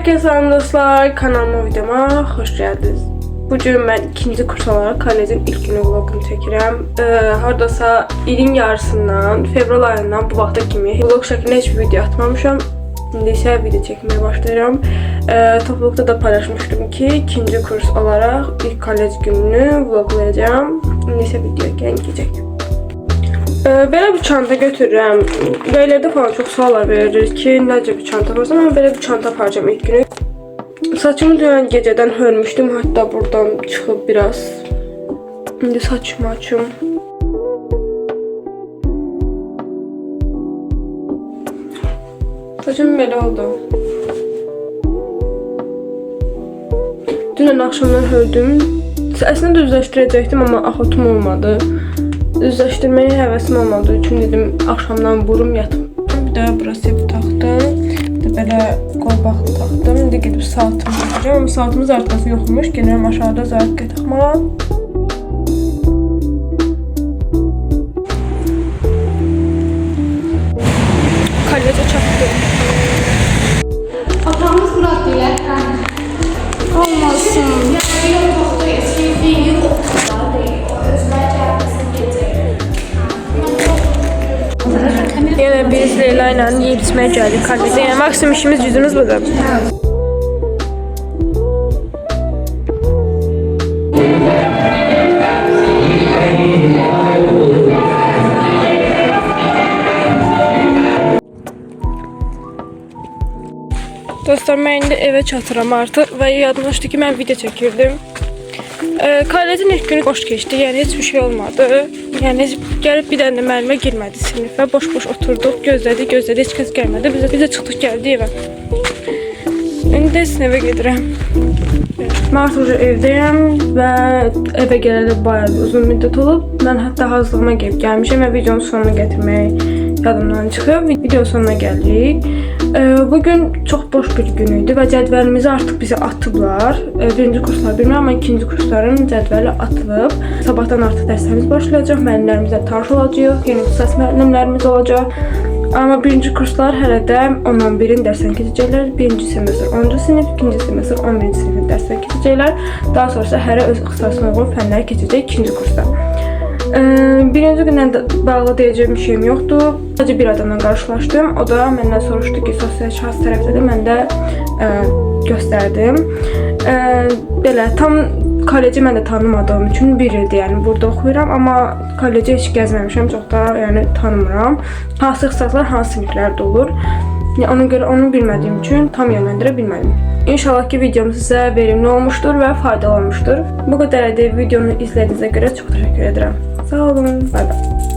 Herkese selam dostlar, kanalıma videoma hoş geldiniz. Bugün ben ikinci kurs olarak kolejin ilk günü vlogunu çəkirəm. Hardasa ilin yarısından, fevral ayından bu vaxta kimi vlog şəklində heç bir video atmamışam. İndi isə video çəkməyə başlayıram. Toplulukta da paylaşmışdım ki, ikinci kurs olarak ilk kolej gününü vloglayacağım. İndi isə videoya gələcək. Belə bir çanta götürürəm. Bəylərdə falan çox suallar verir ki, necə bir çanta varsa, mən belə bir çanta aparacağım ilk günü. Saçımı dünən gecədən hörmüşdüm, hatta buradan çıxıb biraz. İndi saçımı açım. Saçım belə oldu. Dünən axşamdan hördüm. Əslində düzləşdirəcəkdim, amma axotum olmadı. Düzləşdirməyə həvəsim olmadığı üçün dedim axşamdan vurum yatım. Bir də bura sepi taxdım. Bir də belə qolbaqlı taxdım. İndi gedib saatımı taxacağım. Amma saatımız artıqası yoxmuş. Gəlirəm aşağıda zarqə taxmağa. Kolejə çatdım. Atamız Murat ile Olmasın. Yenə biz Leyla ilə yeyib içməyə gəldik kolejə. Yəni maksimum işimiz yüzümüz budur. Dostlar, mən indi evə çatıram artıq və yadımda düşdü ki, mən video çəkirdim. Kolejin ilk günü boş keçdi, yəni heç bir şey olmadı. Yəni gəlib bir dənə də müəllimə girmədi sinifə, boş-boş oturduq, gözlədik, heç kəs gəlmədi. Biz də çıxdıq, gəldik evə. İndi də sinifə gedirəm. Mən artıq evdəyəm və evə gələlə bayağı bir uzun müddət olub. Mən hətta hazırlığıma gəlib gəlmişəm və videonun sonuna gətirmək yadımdan çıxıb. Videonun sonuna gəldik. Bugün çok boş bir günüydü və cədvəlimizi artıq bize atıblar. Birinci kurslar bilmirəm, amma ikinci kursların cədvəli atılıb. Sabahdan artıq dərslərimiz başlayacaq, müəllimlərimizlə tanış olacağıq, yeni ixtisas müəllimlərimiz olacaq. Amma birinci kurslar hələ də 10-11-in dərsini keçəcəklər. Birinci semestr 10-cu sinif, ikinci semestr 11-ci sinifin dərsini keçəcəklər. Daha sonrası hərə öz ixtisasına uyğun fənləri keçəcək ikinci kursda. Birinci gündən bağlı deyəcəyim bir şeyim yoxdur. Sadəcə bir adamla qarşılaşdım. O da məndən soruşdu ki, sosial şahs tərəfdədir. Mən də göstərdim. Belə tam koleci mən də tanımadığım üçün bir ildir, yəni burada oxuyuram, amma koleci heç gəzməmişəm, çox da yəni tanımıram. Hansı ixtisaslar, hansı siniflərdə olur. Ona görə onu bilmədiyim üçün tam yönləndirə bilmədim. İnşallah ki videom sizə verimli olmuşdur və faydalı olmuşdur. Bu qədər videonu izlədiyinizə görə çox təşəkkür edirəm. Sağ olun, bay bay.